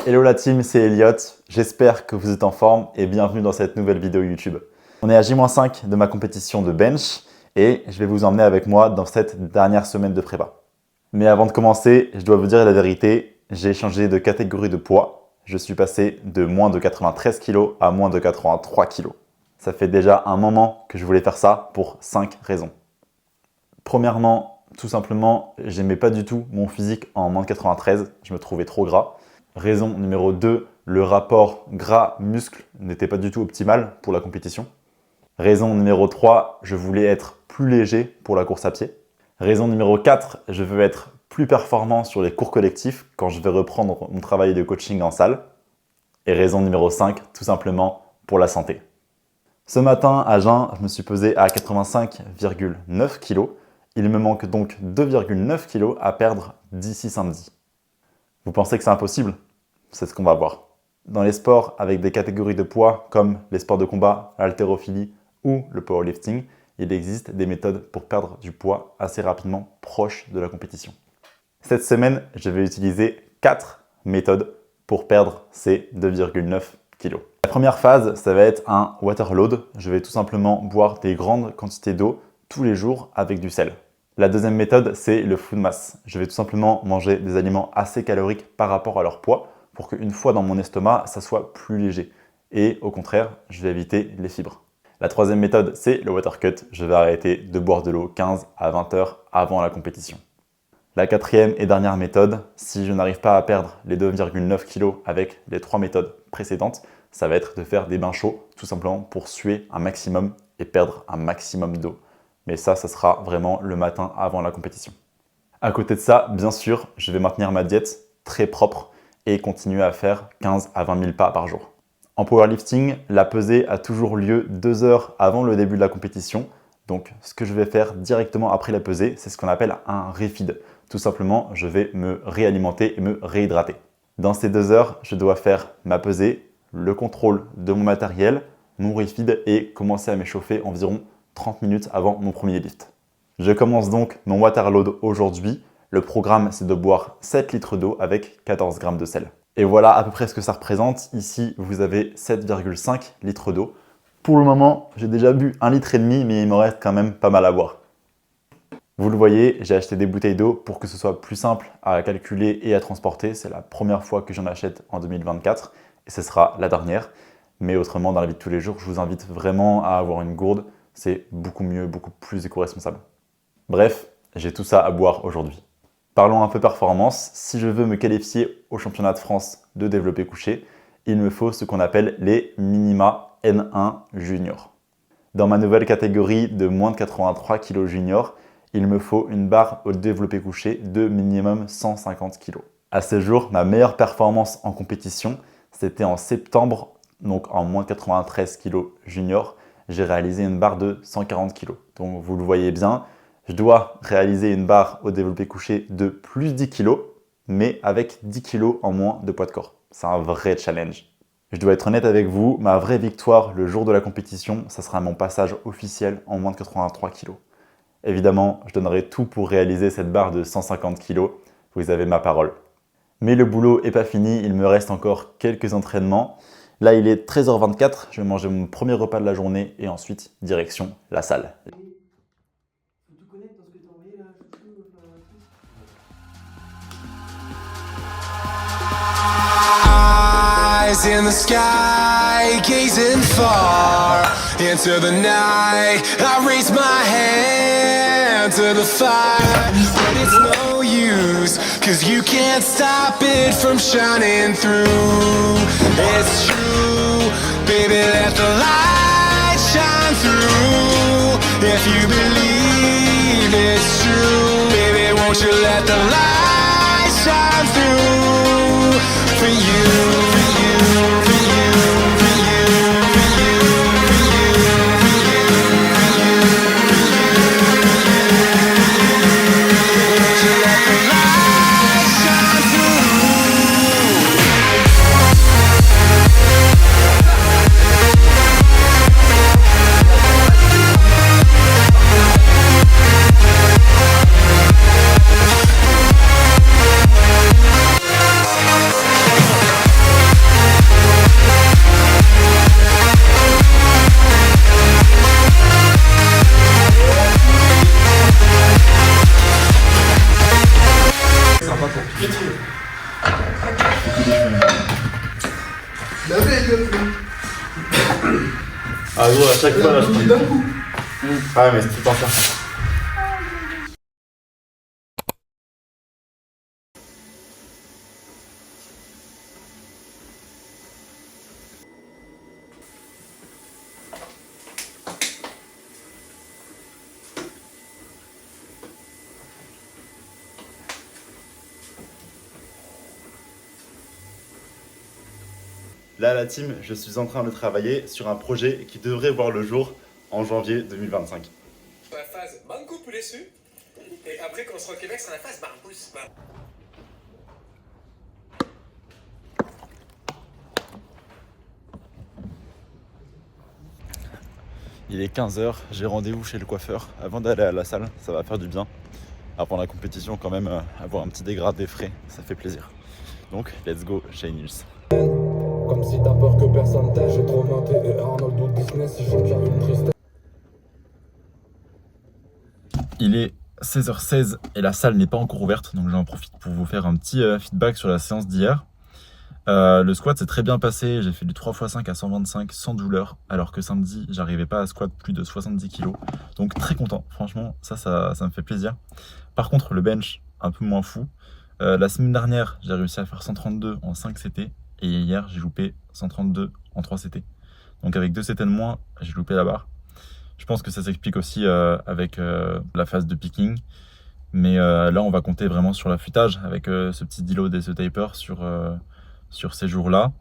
Hello la team, c'est Elliot. J'espère que vous êtes en forme et bienvenue dans cette nouvelle vidéo YouTube. On est à J-5 de ma compétition de bench et je vais vous emmener avec moi dans cette dernière semaine de prépa. Mais avant de commencer, je dois vous dire la vérité, j'ai changé de catégorie de poids. Je suis passé de moins de 93 kg à moins de 83 kg. Ça fait déjà un moment que je voulais faire ça pour 5 raisons. Premièrement, tout simplement, j'aimais pas du tout mon physique en moins de 93, je me trouvais trop gras. Raison numéro 2, le rapport gras-muscle n'était pas du tout optimal pour la compétition. Raison numéro 3, je voulais être plus léger pour la course à pied. Raison numéro 4, je veux être plus performant sur les cours collectifs quand je vais reprendre mon travail de coaching en salle. Et raison numéro 5, tout simplement pour la santé. Ce matin, à jeun, je me suis pesé à 85,9 kg. Il me manque donc 2,9 kg à perdre d'ici samedi. Vous pensez que c'est impossible? C'est ce qu'on va voir. Dans les sports avec des catégories de poids comme les sports de combat, l'haltérophilie ou le powerlifting, il existe des méthodes pour perdre du poids assez rapidement proche de la compétition. Cette semaine, je vais utiliser 4 méthodes pour perdre ces 2,9 kg. La première phase, ça va être un water load. Je vais tout simplement boire des grandes quantités d'eau tous les jours avec du sel. La deuxième méthode, c'est le food mass. Je vais tout simplement manger des aliments assez caloriques par rapport à leur poids pour qu'une fois dans mon estomac, ça soit plus léger. Et au contraire, je vais éviter les fibres. La troisième méthode, c'est le water cut. Je vais arrêter de boire de l'eau 15 à 20 heures avant la compétition. La quatrième et dernière méthode, si je n'arrive pas à perdre les 2,9 kg avec les 3 méthodes précédentes, ça va être de faire des bains chauds, tout simplement pour suer un maximum et perdre un maximum d'eau. Mais ça sera vraiment le matin avant la compétition. À côté de ça, bien sûr, je vais maintenir ma diète très propre et continuer à faire 15 à 20 000 pas par jour. En powerlifting, la pesée a toujours lieu 2 heures avant le début de la compétition. Donc, ce que je vais faire directement après la pesée, c'est ce qu'on appelle un refeed. Tout simplement, je vais me réalimenter et me réhydrater. Dans ces 2 heures, je dois faire ma pesée, le contrôle de mon matériel, mon refeed et commencer à m'échauffer environ 30 minutes avant mon premier lift. Je commence donc mon water load aujourd'hui. Le programme, c'est de boire 7 litres d'eau avec 14 grammes de sel. Et voilà à peu près ce que ça représente. Ici, vous avez 7,5 litres d'eau. Pour le moment, j'ai déjà bu 1,5 litre, mais il me reste quand même pas mal à boire. Vous le voyez, j'ai acheté des bouteilles d'eau pour que ce soit plus simple à calculer et à transporter. C'est la première fois que j'en achète en 2024 et ce sera la dernière. Mais autrement, dans la vie de tous les jours, je vous invite vraiment à avoir une gourde. C'est beaucoup mieux, beaucoup plus éco-responsable. Bref, j'ai tout ça à boire aujourd'hui. Parlons un peu performance. Si je veux me qualifier au championnat de France de développé couché, il me faut ce qu'on appelle les minima N1 junior. Dans ma nouvelle catégorie de moins de 83 kg junior, il me faut une barre au développé couché de minimum 150 kg. À ce jour, ma meilleure performance en compétition, c'était en septembre, donc en moins de 93 kg junior, j'ai réalisé une barre de 140 kg. Donc vous le voyez bien, je dois réaliser une barre au développé couché de plus 10 kg, mais avec 10 kg en moins de poids de corps. C'est un vrai challenge. Je dois être honnête avec vous, ma vraie victoire le jour de la compétition, ça sera mon passage officiel en moins de 83 kg. Évidemment, je donnerai tout pour réaliser cette barre de 150 kg, vous avez ma parole. Mais le boulot n'est pas fini, il me reste encore quelques entraînements. Là, il est 13h24, je vais manger mon premier repas de la journée et ensuite, direction la salle. Eyes in the sky, gazing far into the night. I raise my hand to the fire, but it's no use, 'cause you can't stop it from shining through. It's true, baby, let the light shine through. If you believe it's true, baby, won't you let the light shine through for you. Ah gros, à chaque fois là je prends. Ah mais c'est tout le temps ça. Là, la team, je suis en train de travailler sur un projet qui devrait voir le jour en janvier 2025. La phase mango poulet su. Et après, quand on sera au Québec, c'est la phase barbouze. Il est 15h, j'ai rendez-vous chez le coiffeur avant d'aller à la salle, ça va faire du bien. Avant la compétition, quand même, avoir un petit dégradé frais, ça fait plaisir. Donc, let's go chez Nils. Comme si t'as peur que personne t'aide, j'ai trop menté et Arnold ou Disney si je tiens une tristesse. Il est 16h16 et la salle n'est pas encore ouverte, donc j'en profite pour vous faire un petit feedback sur la séance d'hier. Le squat s'est très bien passé, j'ai fait du 3x5 à 125 sans douleur, alors que samedi j'arrivais pas à squat plus de 70 kg. Donc très content, franchement ça me fait plaisir. Par contre le bench un peu moins fou. La semaine dernière j'ai réussi à faire 132 en 5 CT et hier j'ai loupé 132 en 3 CT. Donc avec 2 CT de moins j'ai loupé la barre. Je pense que ça s'explique aussi avec la phase de picking. Mais là on va compter vraiment sur l'affûtage avec ce petit deload et ce taper sur ces jours-là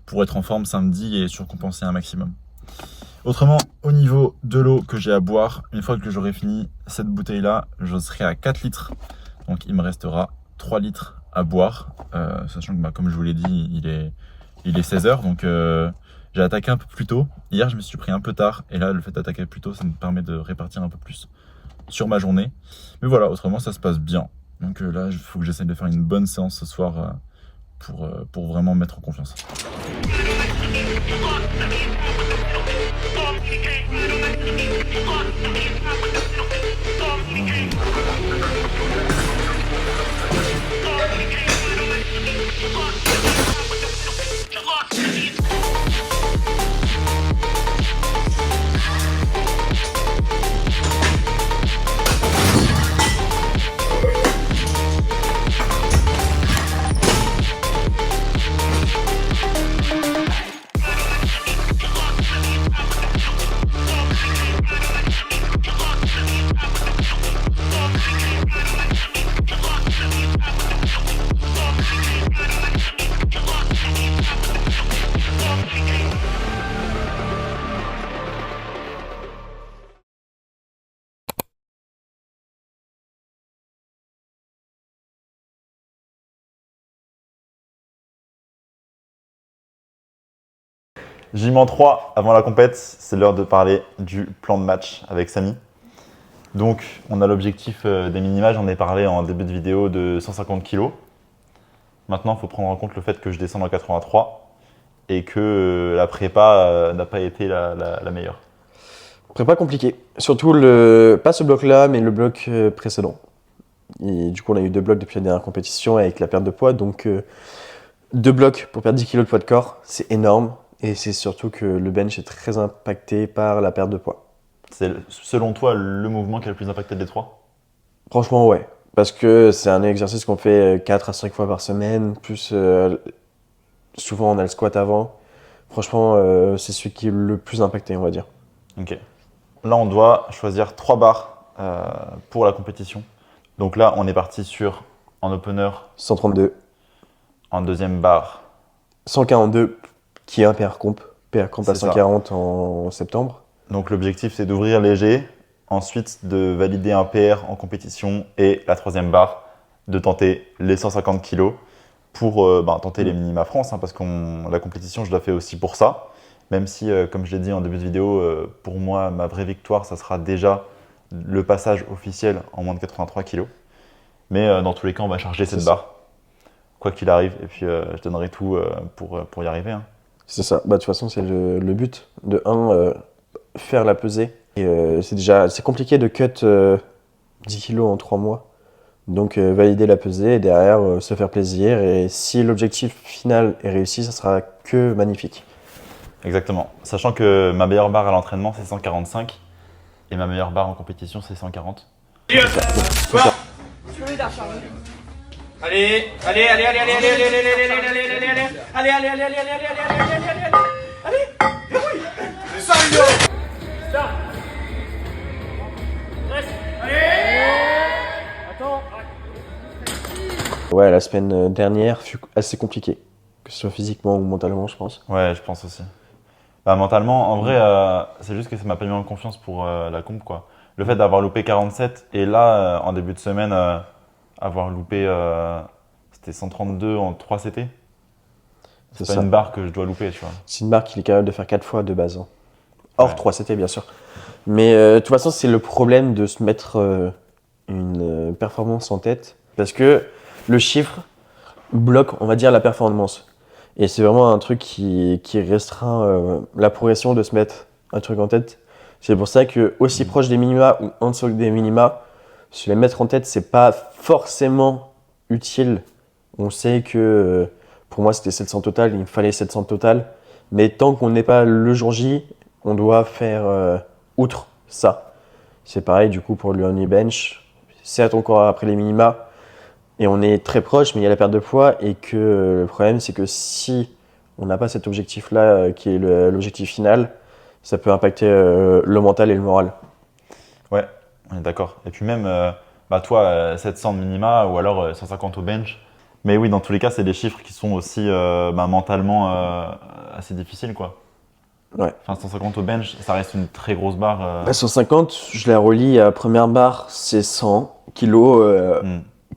pour être en forme samedi et surcompenser un maximum. Autrement, au niveau de l'eau que j'ai à boire, une fois que j'aurai fini cette bouteille-là, je serai à 4 litres. Donc il me restera 3 litres à boire, sachant que comme je vous l'ai dit, il est 16h, donc j'ai attaqué un peu plus tôt. Hier, je me suis pris un peu tard, et là, le fait d'attaquer plus tôt, ça me permet de répartir un peu plus sur ma journée. Mais voilà, autrement, ça se passe bien. Donc là, il faut que j'essaie de faire une bonne séance ce soir pour vraiment me mettre en confiance. J-3 avant la compète, c'est l'heure de parler du plan de match avec Samy. Donc, on a l'objectif des minima, j'en ai parlé en début de vidéo, de 150 kg. Maintenant, il faut prendre en compte le fait que je descends en 83 et que la prépa n'a pas été la meilleure. Prépa compliqué, surtout pas ce bloc-là, mais le bloc précédent. Et du coup, on a eu 2 blocs depuis la dernière compétition avec la perte de poids, donc 2 blocs pour perdre 10 kg de poids de corps, c'est énorme. Et c'est surtout que le bench est très impacté par la perte de poids. C'est selon toi le mouvement qui a le plus impacté des 3 ? Franchement, ouais. Parce que c'est un exercice qu'on fait 4 à 5 fois par semaine, plus souvent on a le squat avant. Franchement, c'est celui qui est le plus impacté, on va dire. Ok. Là, on doit choisir 3 barres pour la compétition. Donc là, on est parti sur, en opener, 132, en deuxième barre, 142, qui est un PR comp. PR comp à C'est ça. 140 en septembre. Donc l'objectif, c'est d'ouvrir léger, ensuite de valider un PR en compétition et la troisième barre, de tenter les 150 kg pour tenter les minima France, hein, parce que la compétition, je la fais aussi pour ça. Même si, comme je l'ai dit en début de vidéo, pour moi, ma vraie victoire, ça sera déjà le passage officiel en moins de 83 kg. Mais dans tous les cas, on va charger cette barre, quoi qu'il arrive. Et puis, je donnerai tout pour y arriver. Hein. C'est ça. Bah, de toute façon, c'est le but. De 1, faire la pesée. Et c'est compliqué de cut 10 kilos en 3 mois. Donc valider la pesée et derrière se faire plaisir. Et si l'objectif final est réussi, ça sera que magnifique. Exactement. Sachant que ma meilleure barre à l'entraînement, c'est 145 et ma meilleure barre en compétition, c'est 140. Allez, allez, allez, allez, allez, allez, allez, allez, allez, allez, allez, allez, allez, allez, allez, allez, allez, allez, Ouais, la semaine dernière fut assez compliquée, que ce soit physiquement ou mentalement, je pense. Ouais, je pense aussi. Bah, mentalement, en vrai, c'est juste que ça m'a pas mis en confiance pour la comp, quoi. Le fait d'avoir loupé 47 et là, en début de semaine, avoir loupé, c'était 132 en 3 CT. C'est pas ça. une barre que je dois louper, tu vois. C'est une barre qu'il est capable de faire 4 fois de base. Hein. Hors Ouais. 3 CT, bien sûr. Mais de toute façon, c'est le problème de se mettre une performance en tête. Parce que le chiffre bloque, on va dire, la performance. Et c'est vraiment un truc qui restreint la progression de se mettre un truc en tête. C'est pour ça que aussi proche des minima ou en dessous des minima, se les mettre en tête, c'est pas forcément utile. On sait que pour moi, c'était 700 total, il me fallait 700 total. Mais tant qu'on n'est pas le jour J, on doit faire outre ça. C'est pareil du coup pour le only bench. Certes, encore après les minima, et on est très proche, mais il y a la perte de poids. Et que le problème, c'est que si on n'a pas cet objectif-là, qui est l'objectif final, ça peut impacter le mental et le moral. Ouais, on est d'accord. Et puis même, bah toi, 700 de minima ou alors 150 au bench. Mais oui, dans tous les cas, c'est des chiffres qui sont aussi mentalement assez difficiles, quoi. Ouais. Enfin, 150 au bench, ça reste une très grosse barre. À 150, je la relie à première barre, c'est 100 kilos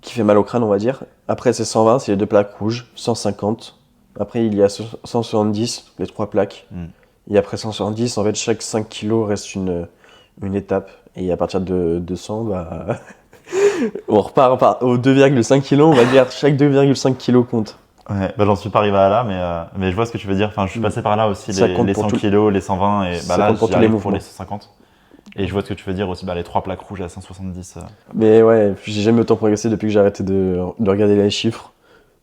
qui fait mal au crâne, on va dire. Après, c'est 120, c'est les 2 plaques rouges. 150. Après, il y a 170, les 3 plaques. Et après 170, en fait, chaque 5 kilos reste une étape. Et à partir de 200, bah, on repart aux 2,5 kilos, on va dire. Chaque 2,5 kilos compte. Ouais, bah j'en suis pas arrivé à là, mais je vois ce que tu veux dire. Enfin, je suis passé par là aussi, Ça les, compte les pour 100 tout- kilos, les 120, et Ça bah là, compte pour j'y tous les arrive pour mouvements. les 150. Et je vois ce que tu veux dire aussi, bah les 3 plaques rouges à 170. Mais ouais, j'ai jamais autant progressé depuis que j'ai arrêté de regarder les chiffres.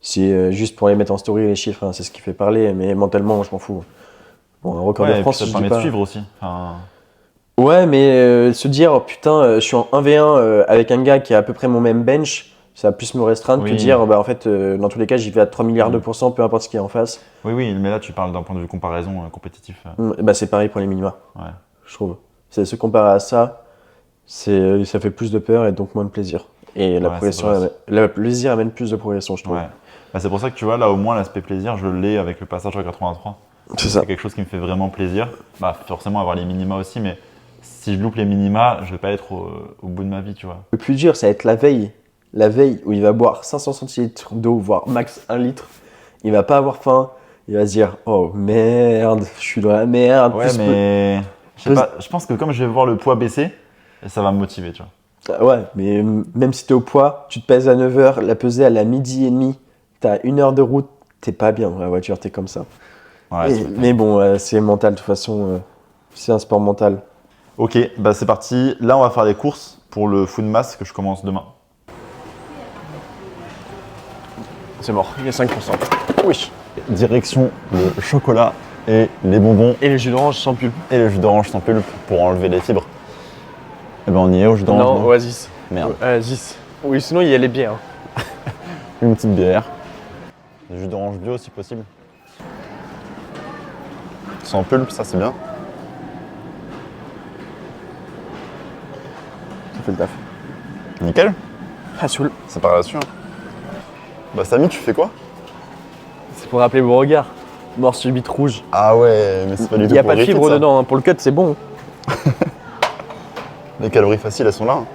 C'est juste pour les mettre en story, les chiffres, hein, c'est ce qui fait parler. Mais mentalement, je m'en fous. Bon, un record Ouais, de et puis France, ça te je dis permet de pas. suivre aussi. Enfin, Ouais, mais se dire, oh, putain, je suis en 1v1 avec un gars qui a à peu près mon même bench, ça va plus me restreindre que Oui. dire, bah en fait, dans tous les cas, j'y vais à 3 milliards de pourcents, peu importe ce qu'il y a en face. oui, mais là, tu parles d'un point de vue comparaison compétitif. Bah c'est pareil pour les minima, Ouais. je trouve. C'est se comparer à ça, ça fait plus de peur et donc moins de plaisir. Et la Ouais, progression, c'est vrai. le plaisir amène plus de progression, je trouve. Ouais. Bah, c'est pour ça que tu vois, là, au moins, l'aspect plaisir, je l'ai avec le passage à 83. C'est ça. C'est quelque chose qui me fait vraiment plaisir. Bah, forcément, avoir les minima aussi, mais si je loupe les minima, je vais pas être au bout de ma vie, tu vois. Le plus dur, ça va être la veille. La veille où il va boire 500 centilitres d'eau, voire max 1 litre. Il va pas avoir faim. Il va se dire, oh merde, je suis dans la merde. Ouais, Plus mais je sais plus- pas, je pense que comme je vais voir le poids baisser, ça va me motiver, tu vois. Ouais, mais même si t'es au poids, tu te pèses à 9h, la pesée à la midi et demi, t'as 1 heure de route, t'es pas bien dans la voiture, t'es comme ça. Ouais, c'est Mais bon, c'est mental de toute façon, c'est un sport mental. Ok, bah c'est parti. Là, on va faire les courses pour le food mass que je commence demain. C'est mort, il y a 5%. Oui. Direction le chocolat et les bonbons Et le jus d'orange sans pulpe. et le jus d'orange sans pulpe pour enlever les fibres. Et ben on y est au jus d'orange. Non, Oasis. Merde. Oasis. Oui, sinon il y a les bières. Une petite bière. Du jus d'orange bio si possible. Sans pulpe, ça c'est bien. Ça fait le taf. Nickel. Ah, saoul. C'est pas rassurant. Bah Samy, tu fais quoi? C'est pour rappeler vos regards. Mort subite rouge. Ah ouais, mais c'est pas du Il tout n'y a pour pas de irriter, fibre ça. dedans, hein. Pour le cut c'est bon. Les calories faciles, elles sont là. hein.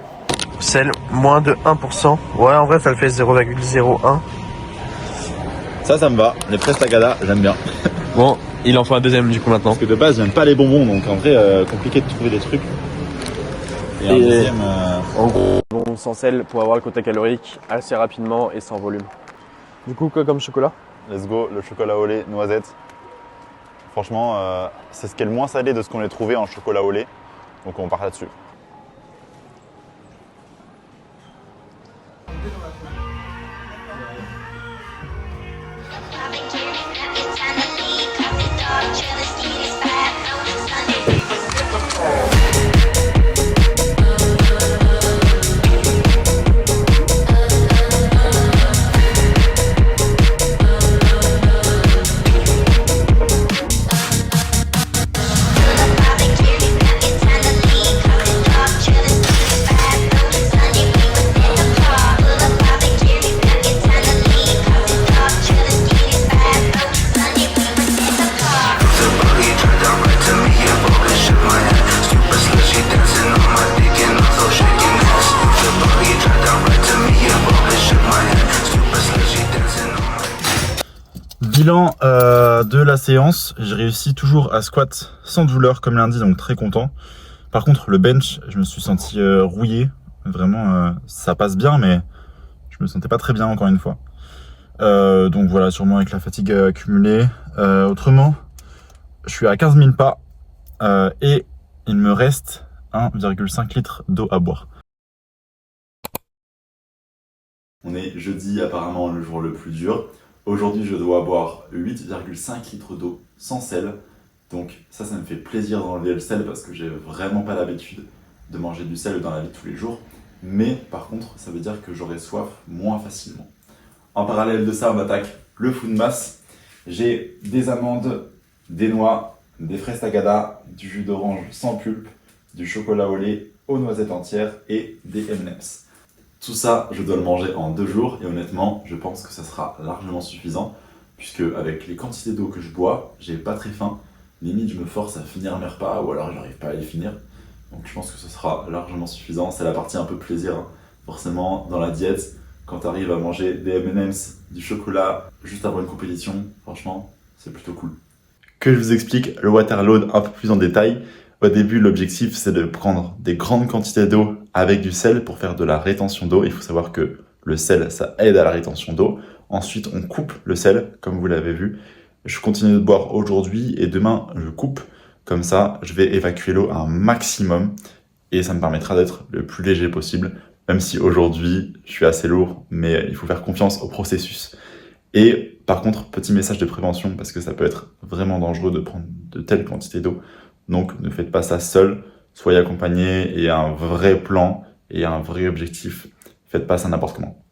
Sel, moins de 1%. Ouais, en vrai ça le fait 0,01. Ça me va. Les prestagada, j'aime bien. Bon, il en faut un deuxième du coup maintenant. Parce que de base, j'aime pas les bonbons, donc en vrai, compliqué de trouver des trucs. Et un Et- deuxième. En gros, bon, sans sel pour avoir le quota calorique assez rapidement et sans volume. Du coup, quoi comme chocolat? Let's go, le chocolat au lait, noisette. Franchement, c'est ce qui est le moins salé de ce qu'on ait trouvé en chocolat au lait. Donc on part là-dessus. Bilan de la séance, j'ai réussi toujours à squat sans douleur comme lundi, donc très content. Par contre, le bench, je me suis senti rouillé. Vraiment, ça passe bien, mais je me sentais pas très bien encore une fois. Donc voilà, sûrement avec la fatigue accumulée. Autrement, je suis à 15 000 pas et il me reste 1,5 litre d'eau à boire. On est jeudi, apparemment le jour le plus dur. Aujourd'hui, je dois boire 8,5 litres d'eau sans sel. Donc ça me fait plaisir d'enlever le sel parce que j'ai vraiment pas l'habitude de manger du sel dans la vie de tous les jours. Mais par contre, ça veut dire que j'aurai soif moins facilement. En parallèle de ça, on attaque le food mass. J'ai des amandes, des noix, des fraises tagada, du jus d'orange sans pulpe, du chocolat au lait aux noisettes entières et des M&M's. Tout ça, je dois le manger en 2 jours et honnêtement, je pense que ça sera largement suffisant puisque avec les quantités d'eau que je bois, j'ai pas très faim. Limite, je me force à finir mes repas ou alors j'arrive pas à les finir. Donc je pense que ce sera largement suffisant. C'est la partie un peu plaisir. Forcément, dans la diète, quand tu arrives à manger des M&M's, du chocolat juste avant une compétition, franchement, c'est plutôt cool. Que je vous explique le water load un peu plus en détail. Au début, l'objectif, c'est de prendre des grandes quantités d'eau avec du sel pour faire de la rétention d'eau. Il faut savoir que le sel, ça aide à la rétention d'eau. Ensuite, on coupe le sel, comme vous l'avez vu. Je continue de boire aujourd'hui et demain, je coupe. Comme ça, je vais évacuer l'eau un maximum et ça me permettra d'être le plus léger possible. Même si aujourd'hui, je suis assez lourd, mais il faut faire confiance au processus. Et par contre, petit message de prévention, parce que ça peut être vraiment dangereux de prendre de telles quantités d'eau. Donc ne faites pas ça seul, soyez accompagné et un vrai plan et un vrai objectif. Faites pas ça n'importe comment.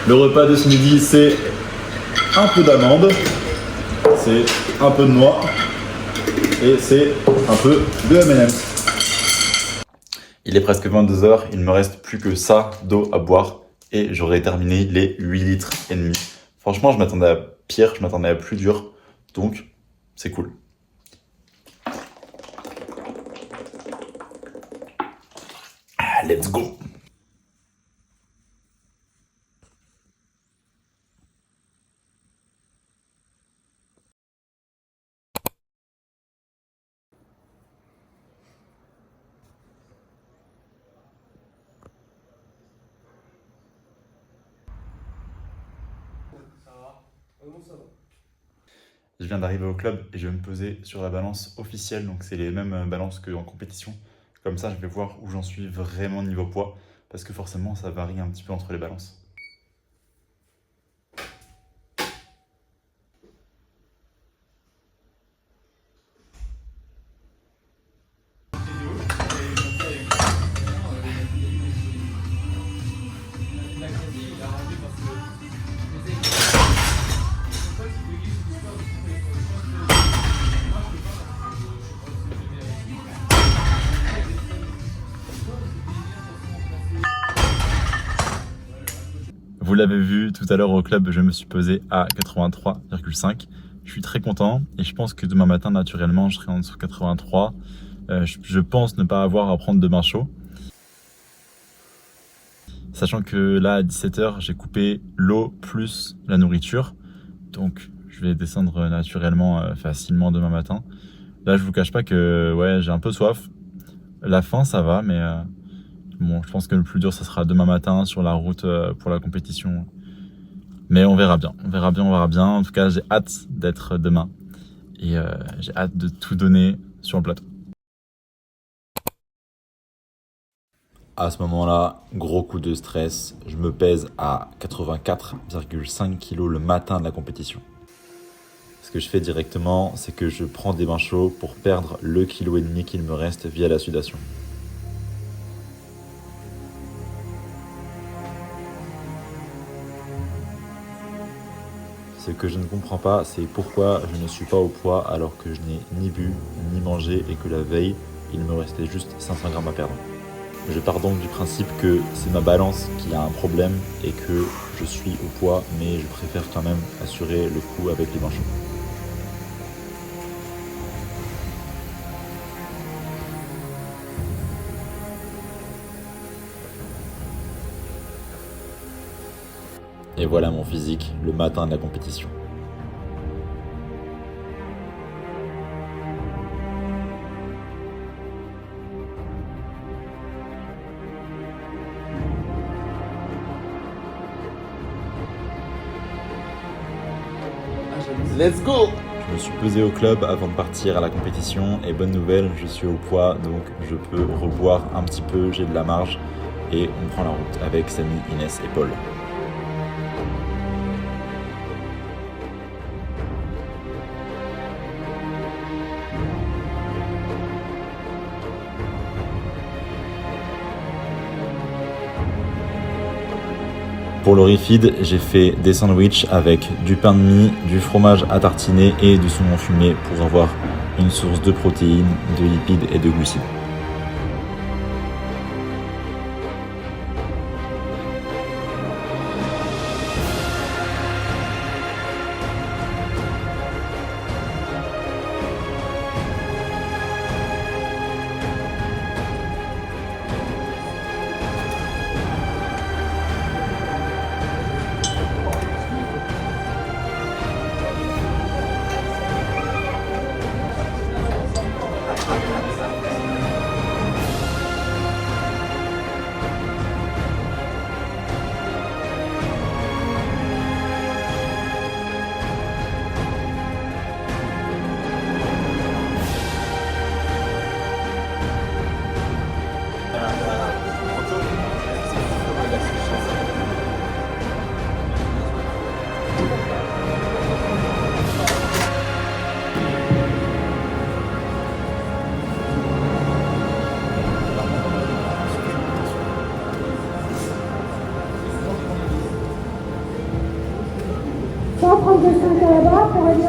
Le repas de ce midi, c'est un peu d'amandes, c'est un peu de noix et c'est un peu de M&M's. Il est presque 22 h, il me reste plus que ça d'eau à boire et j'aurai terminé les 8 litres et demi. Franchement, je m'attendais à pire, je m'attendais à plus dur, donc c'est cool. Let's go! Je viens d'arriver au club et je vais me peser sur la balance officielle, donc c'est les mêmes balances qu'en compétition. Comme ça, je vais voir où j'en suis vraiment niveau poids, parce que forcément, ça varie un petit peu entre les balances. Vous l'avez vu tout à l'heure au club, je me suis pesé à 83,5. Je suis très content et je pense que demain matin, naturellement, je serai en dessous de 83. Je pense ne pas avoir à prendre de bain chaud. Sachant que là, à 17 h, j'ai coupé l'eau plus la nourriture. Donc, je vais descendre naturellement facilement demain matin. Là, je vous cache pas que ouais, j'ai un peu soif. La faim, ça va, mais... Bon, je pense que le plus dur, ça sera demain matin sur la route pour la compétition. Mais on verra bien, on verra bien, on verra bien. En tout cas, j'ai hâte d'être demain. Et j'ai hâte de tout donner sur le plateau. À ce moment-là, gros coup de stress. Je me pèse à 84,5 kg le matin de la compétition. Ce que je fais directement, c'est que je prends des bains chauds pour perdre le 1,5 kg qu'il me reste via la sudation. Ce que je ne comprends pas, c'est pourquoi je ne suis pas au poids alors que je n'ai ni bu, ni mangé et que la veille, il me restait juste 500 grammes à perdre. Je pars donc du principe que c'est ma balance qui a un problème et que je suis au poids, mais je préfère quand même assurer le coup avec les bains chauds. Et voilà mon physique le matin de la compétition. Let's go! Je me suis pesé au club avant de partir à la compétition et bonne nouvelle, je suis au poids donc je peux reboire un petit peu, j'ai de la marge et on prend la route avec Samy, Inès et Paul. Pour le refeed, j'ai fait des sandwichs avec du pain de mie, du fromage à tartiner et du saumon fumé pour avoir une source de protéines, de lipides et de glucides. à la barre, pour aller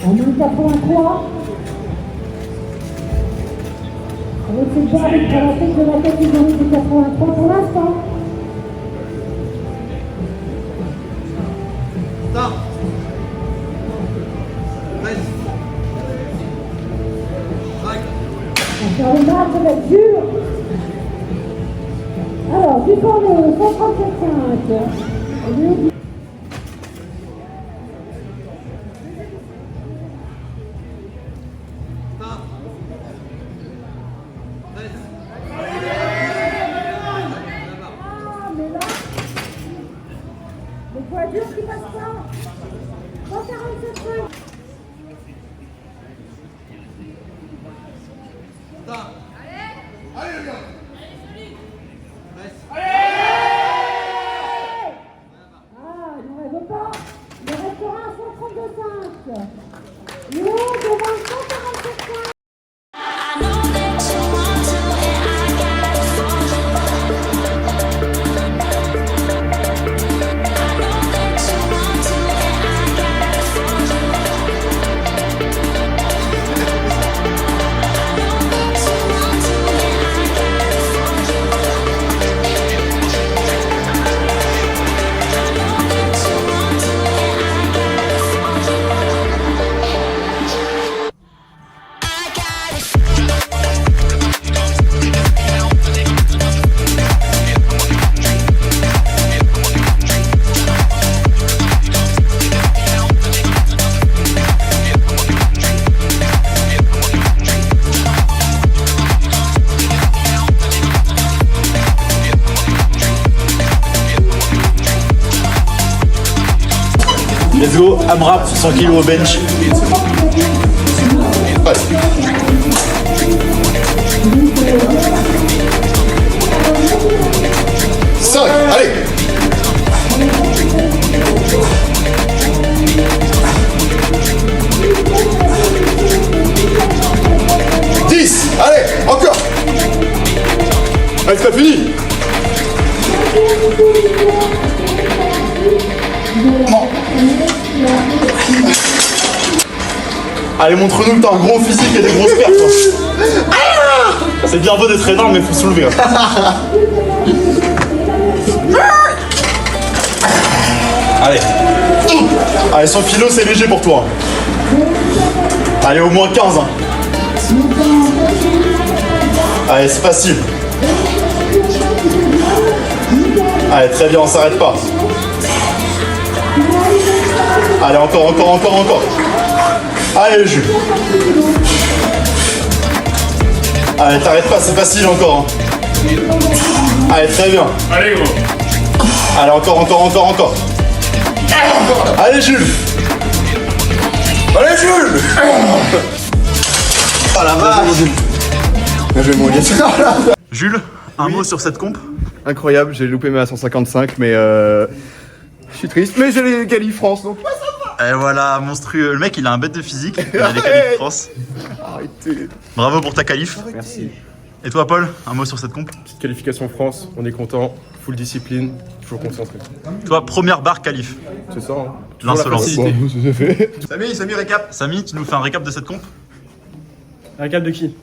en 83. Avec cette barre pour la tête de la catégorie de 83 pour l'instant. Stop. Sur le marque, ça va être dur. Alors, du coup, le 137,5. Le poids dur qui passe pas. 147,5. Allez les gars. Ah, il n'en rêve pas. Il restera à 132,5. Le haut devant 147,5. Let's go, AMRAP, 100 kg au bench. Allez. 5, allez. 10, allez, encore. Allez, c'est pas fini. Non. Allez, montre-nous que t'as un gros physique et des grosses perfs, toi. C'est bien beau d'être énorme, mais faut soulever. Allez. Allez, 100 kilos, c'est léger pour toi. Allez, au moins 15. Allez, c'est facile. Allez, très bien, on s'arrête pas. Allez, encore. Allez, Jules. Allez, t'arrêtes pas, c'est facile encore. Allez, très bien. Allez, gros. Allez, encore. Allez, Jules. Allez, Jules. Oh la vache. Je vais mourir. Jules, un mot sur cette comp? Incroyable, j'ai loupé ma 155, mais je suis triste. Mais j'ai les qualifs France, donc Et voilà, monstrueux. Le mec, il a un bête de physique. Il a les qualifs France. arrêtez. Bravo pour ta qualif. Merci. Et toi, Paul, un mot sur cette comp? Petite qualification France, on est content, full discipline, toujours concentré. Toi, première barre qualif. C'est ça, hein. L'insolence. Bon, c'est fait. Samy, récap. Samy, tu nous fais un récap de cette comp? Un récap de qui?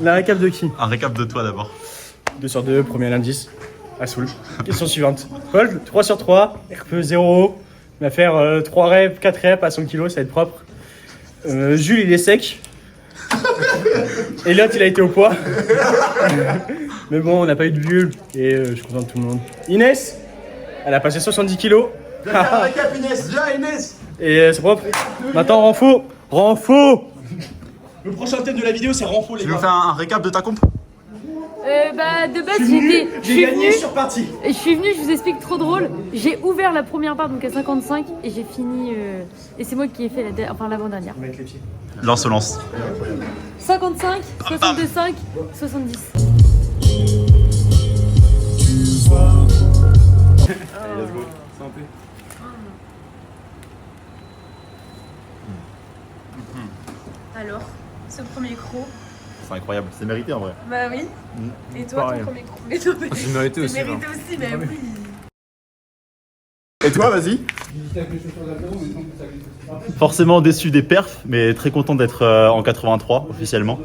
La récap de qui? Un récap de toi d'abord. 2 sur 2, premier indice. À Soul. Question suivante. Paul, 3 sur 3, RPE 0. Il va faire 3 reps, 4 reps à 100 kg, ça va être propre. Jules, il est sec. Elliot, il a été au poids. Mais bon, on n'a pas eu de bulle. Et je suis content de tout le monde. Inès, elle a passé 70 kg. récap, Inès. Viens, Inès. Et c'est propre. Maintenant, renfo. Renfo. Le prochain thème de la vidéo, c'est renfo, les Tu nous gars. fais un récap de ta comp? De base, J'ai gagné sur partie. je suis venue, je vous explique, trop drôle. J'ai ouvert la première part, donc à 55, et j'ai fini. Et c'est moi qui ai fait l'avant-dernière. L'insolence. 55, 62,5, 70. Alors, ce premier croc, C'est incroyable. C'est mérité en vrai. bah oui. Et toi, ton premier croc. Mais non, mais C'est mérité aussi. c'est mérité aussi, mais oui. Et toi, vas-y. Forcément déçu des perfs, mais très content d'être en 83 officiellement.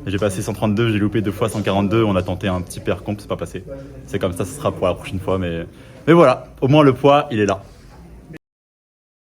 J'ai passé 132, j'ai loupé 2 fois 142, on a tenté un petit perf comp, c'est pas passé. C'est comme ça, ce sera pour la prochaine fois, mais voilà, au moins le poids, il est là.